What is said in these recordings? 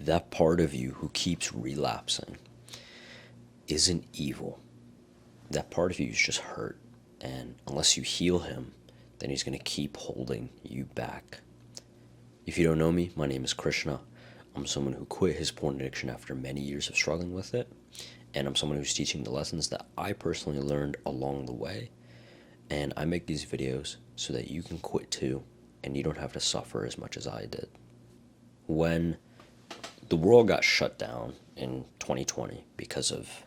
that part of you who keeps relapsing isn't evil. That part of you is just hurt. And unless you heal him, then he's going to keep holding you back. If you don't know me, my name is Krishna. I'm someone who quit his porn addiction after many years of struggling with it. And I'm someone who's teaching the lessons that I personally learned along the way. And I make these videos so that you can quit too, and you don't have to suffer as much as I did. When the world got shut down in 2020 because of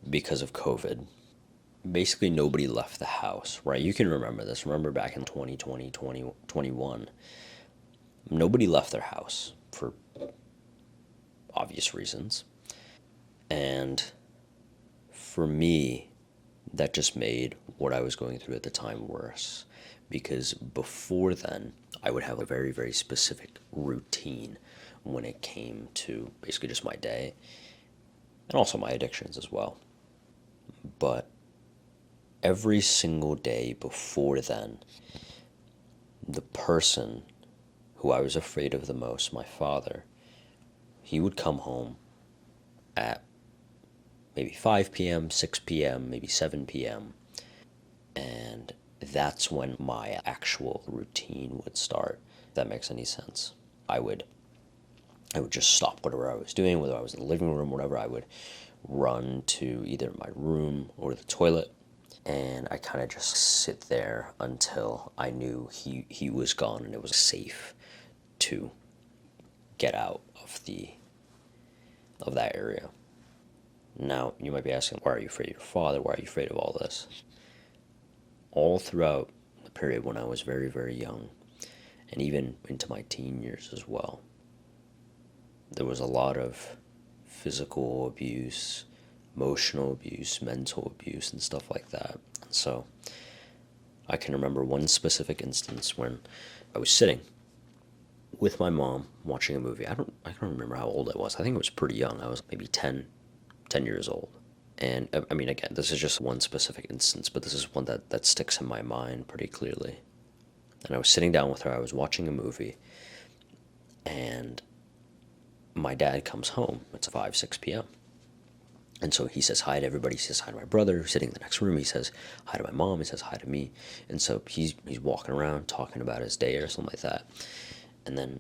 COVID, basically nobody left the house, right? You can remember this. Remember back in 2020, 2021, nobody left their house for obvious reasons. And for me, that just made what I was going through at the time worse. Because before then, I would have a very, very specific routine when it came to basically just my day and also my addictions as well. But every single day before then, the person who I was afraid of the most, my father, he would come home at maybe 5 p.m., 6 p.m., maybe 7 p.m. And that's when my actual routine would start, if that makes any sense. I would just stop whatever I was doing, whether I was in the living room, whatever. I would run to either my room or the toilet, and I kind of just sit there until I knew he was gone and it was safe to get out of that area. Now, you might be asking, why are you afraid of your father? Why are you afraid of all this? All throughout the period when I was very, very young, and even into my teen years as well, there was a lot of physical abuse, emotional abuse, mental abuse, and stuff like that. So I can remember one specific instance when I was sitting with my mom watching a movie. I don't remember how old I was. I think I was pretty young. I was maybe 10 years old. And I mean, again, this is just one specific instance, but this is one that sticks in my mind pretty clearly. And I was sitting down with her. I was watching a movie, and my dad comes home. It's 5, 6 p.m. And so he says hi to everybody. He says hi to my brother who's sitting in the next room. He says hi to my mom. He says hi to me. And so he's walking around talking about his day or something like that. And then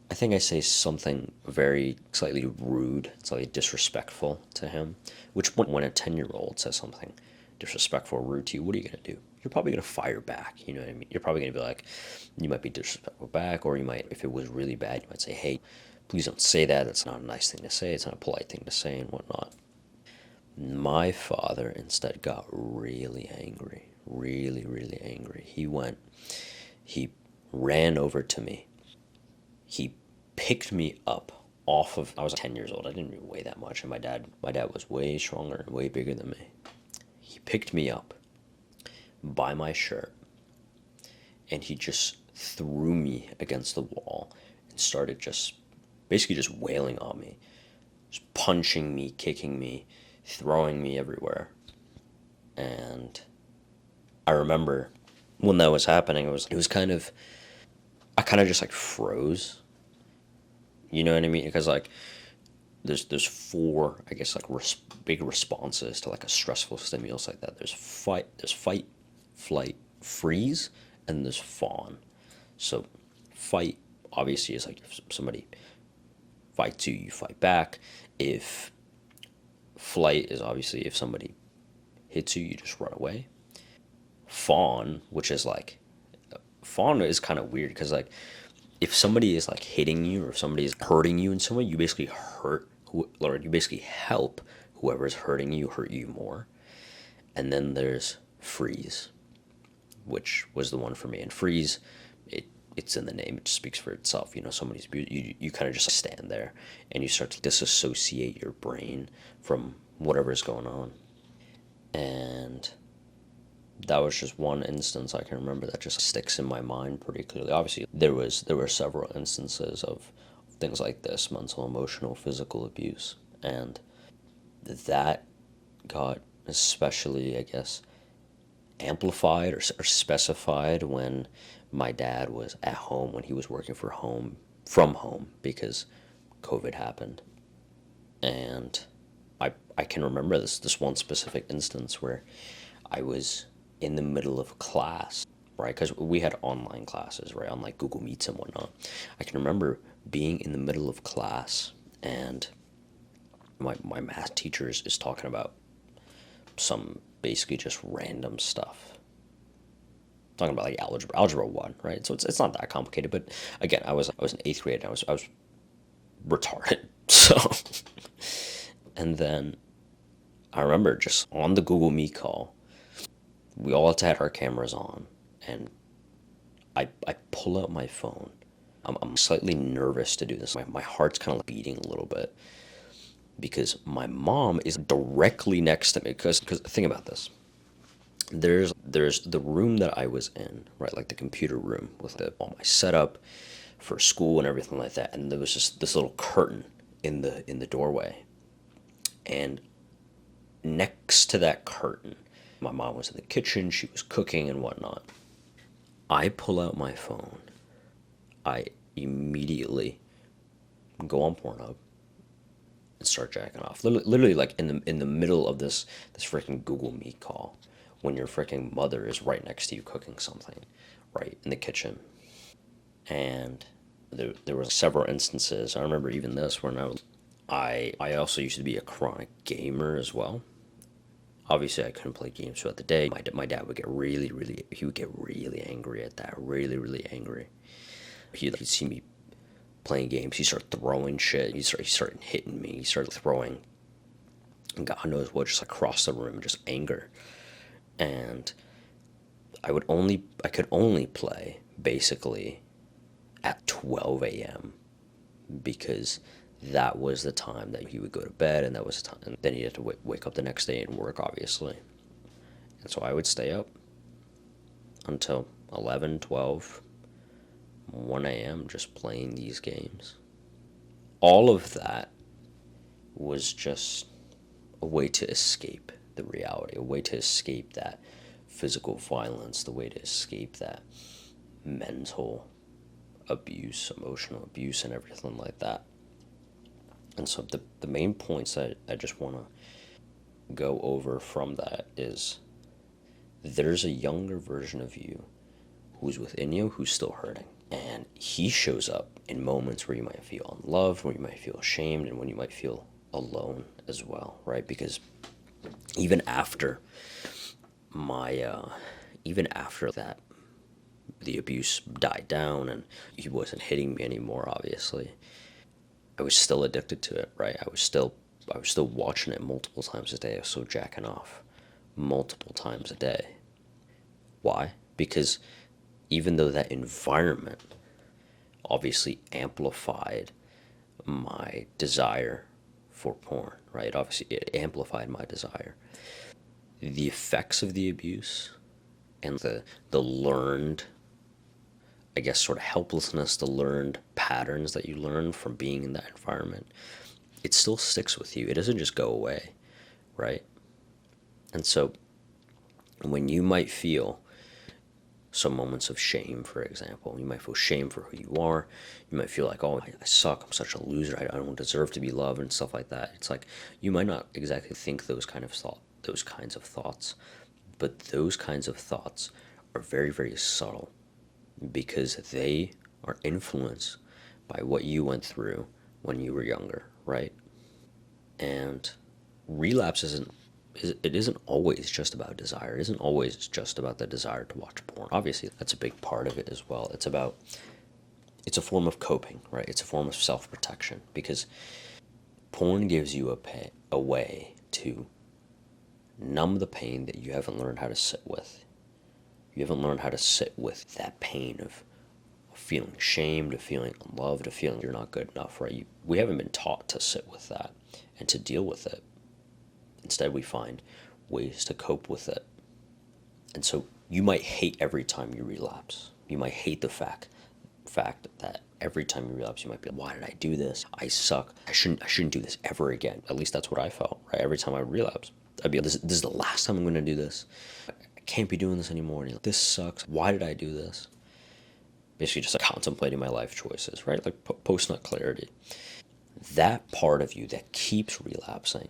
I think I say something very slightly rude, slightly disrespectful to him, which when a 10-year-old says something disrespectful or rude to you, what are you going to do? You're probably going to fire back, you know what I mean? You're probably going to be like, you might be disrespectful back, or you might, if it was really bad, you might say, hey, please don't say that. That's not a nice thing to say. It's not a polite thing to say and whatnot. My father instead got really angry, really, really angry. He ran over to me. He picked me up I was 10 years old. I didn't even weigh that much. And my dad was way stronger and way bigger than me. He picked me up by my shirt, and he just threw me against the wall and started basically just wailing on me, just punching me, kicking me, throwing me everywhere. And I remember when that was happening, it was kind of, I kind of just like froze. You know what I mean? Because like there's four, I guess, like big responses to like a stressful stimulus like that. There's fight, flight, freeze, and there's fawn. So fight obviously is like if somebody fights you, you fight back. If flight is obviously if somebody hits you, you just run away. Fawn, which is like, fawn is kind of weird because like if somebody is like hitting you or if somebody is hurting you in some way, you basically you basically help whoever is hurting you hurt you more. And then there's freeze, which was the one for me. And freeze, it's in the name. It just speaks for itself. You know, you kind of just stand there and you start to disassociate your brain from whatever is going on. And that was just one instance I can remember that just sticks in my mind pretty clearly. Obviously, there were several instances of things like this: mental, emotional, physical abuse, and that got especially, I guess, amplified or specified when my dad was at home, when he was working from home, because COVID happened. And I can remember this one specific instance where I was in the middle of class, right? Because we had online classes, right, on like Google Meets and whatnot. I can remember being in the middle of class, and my math teacher is talking about some basically just random stuff. Talking about like algebra 1, right? So it's not that complicated, but again, I was in 8th grade, and I was retarded. So, and then I remember just on the Google Meet call, we all had our cameras on, and I pull out my phone. I'm slightly nervous to do this. My heart's kind of beating a little bit because my mom is directly next to me. Because think about this. There's the room that I was in, right, like the computer room with all my setup for school and everything like that, and there was just this little curtain in the doorway, and next to that curtain, my mom was in the kitchen, she was cooking and whatnot. I pull out my phone. I immediately go on Pornhub and start jacking off. Literally, like in the middle of this freaking Google Meet call, when your freaking mother is right next to you cooking something, right in the kitchen. And there were several instances. I remember even this when I also used to be a chronic gamer as well. Obviously, I couldn't play games throughout the day. My dad would get he would get really angry at that, really angry. He'd see me playing games. He'd start throwing shit. He started hitting me. He started throwing, God knows what, just across the room, just anger. And I could only play basically at 12 a.m. because that was the time that he would go to bed, and that was the time. And then he had to wake up the next day and work, obviously. And so I would stay up until 11, 12, 1 a.m. just playing these games. All of that was just a way to escape the reality, a way to escape that physical violence, the way to escape that mental abuse, emotional abuse, and everything like that. And so the main points that I just want to go over from that is there's a younger version of you who's within you who's still hurting. And he shows up in moments where you might feel unloved, where you might feel ashamed, and when you might feel alone as well, right? Because even after even after that, the abuse died down and he wasn't hitting me anymore, obviously, I was still addicted to it, right? I was still watching it multiple times a day. I was still jacking off multiple times a day. Why? Because even though that environment obviously amplified my desire for porn, right? Obviously, it amplified my desire. The effects of the abuse and the learned, I guess, sort of helplessness, the learned patterns that you learn from being in that environment, it still sticks with you. It doesn't just go away, right? And so when you might feel some moments of shame, for example, you might feel shame for who you are. You might feel like, oh, I suck. I'm such a loser. I don't deserve to be loved and stuff like that. It's like you might not exactly think those kinds of thoughts, but those kinds of thoughts are very, very subtle because they are influenced by what you went through when you were younger, right? And relapse isn't always just about desire. It isn't always just about the desire to watch porn. Obviously, that's a big part of it as well. It's a form of coping, right? It's a form of self-protection because porn gives you a way to numb the pain that you haven't learned how to sit with. You haven't learned how to sit with that pain of feeling shamed, of feeling unloved, of feeling you're not good enough, right? We haven't been taught to sit with that and to deal with it. Instead, we find ways to cope with it. And so you might hate every time you relapse. You might hate the fact that every time you relapse, you might be like, why did I do this? I suck. I shouldn't do this ever again. At least that's what I felt, right? Every time I relapse, I'd be like, this is the last time I'm going to do this. I can't be doing this anymore. And this sucks. Why did I do this? Basically just like contemplating my life choices, right? Like post-nut clarity. that part of you that keeps relapsing,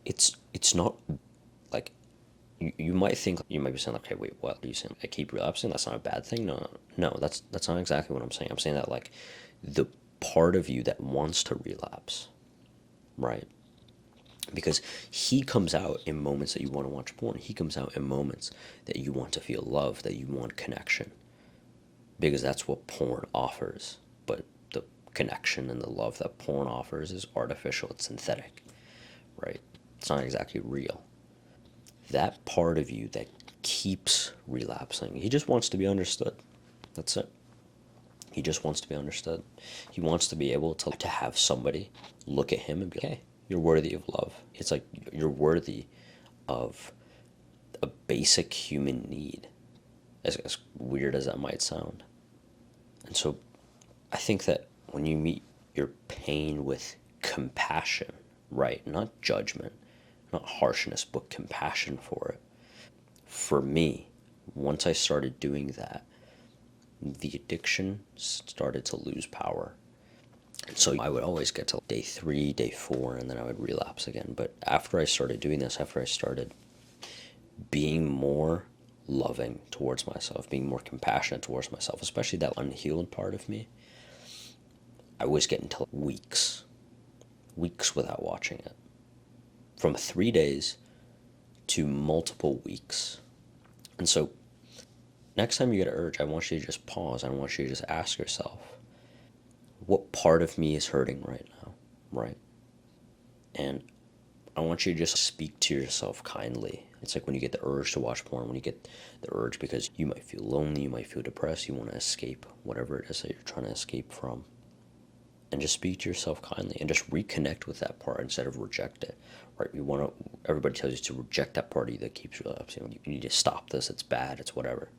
it's not like you might think, you might be saying, okay, wait, what are you saying? I keep relapsing? That's not a bad thing? No, that's not exactly what I'm saying. I'm saying that like the part of you that wants to relapse, right? Because he comes out in moments that you want to watch porn. He comes out in moments that you want to feel love, that you want connection. Because that's what porn offers. But the connection and the love that porn offers is artificial, it's synthetic, right? It's not exactly real. That part of you that keeps relapsing, he just wants to be understood. That's it. He just wants to be understood. He wants to be able to have somebody look at him and be like, hey, you're worthy of love. It's like you're worthy of a basic human need, as weird as that might sound. And so I think that when you meet your pain with compassion, right? Not judgment, not harshness, but compassion for it. For me, once I started doing that, the addiction started to lose power. And so I would always get to day 3, day 4, and then I would relapse again. But after I started doing this, after I started being more loving towards myself, being more compassionate towards myself, especially that unhealed part of me, I was getting to weeks without watching it. From 3 days to multiple weeks. And so next time you get an urge, I want you to just pause. I want you to just ask yourself, what part of me is hurting right now, right? And I want you to just speak to yourself kindly. It's like when you get the urge to watch porn, when you get the urge because you might feel lonely, you might feel depressed, you want to escape whatever it is that you're trying to escape from. And just speak to yourself kindly and just reconnect with that part instead of reject it, right? Everybody tells you to reject that part of you that keeps relapsing. You need to stop this, it's bad, it's whatever.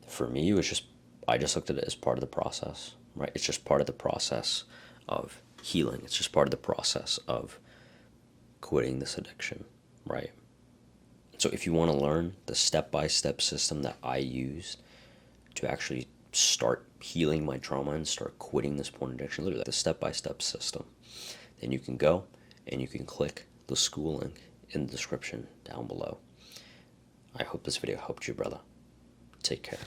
For me, it was just, I just looked at it as part of the process, right? It's just part of the process of healing. It's just part of the process of quitting this addiction, right? So if you want to learn the step-by-step system that I used to actually start healing my trauma and start quitting this porn addiction, literally the step-by-step system, then you can go and you can click the school link in the description down below. I hope this video helped you, brother. Take care.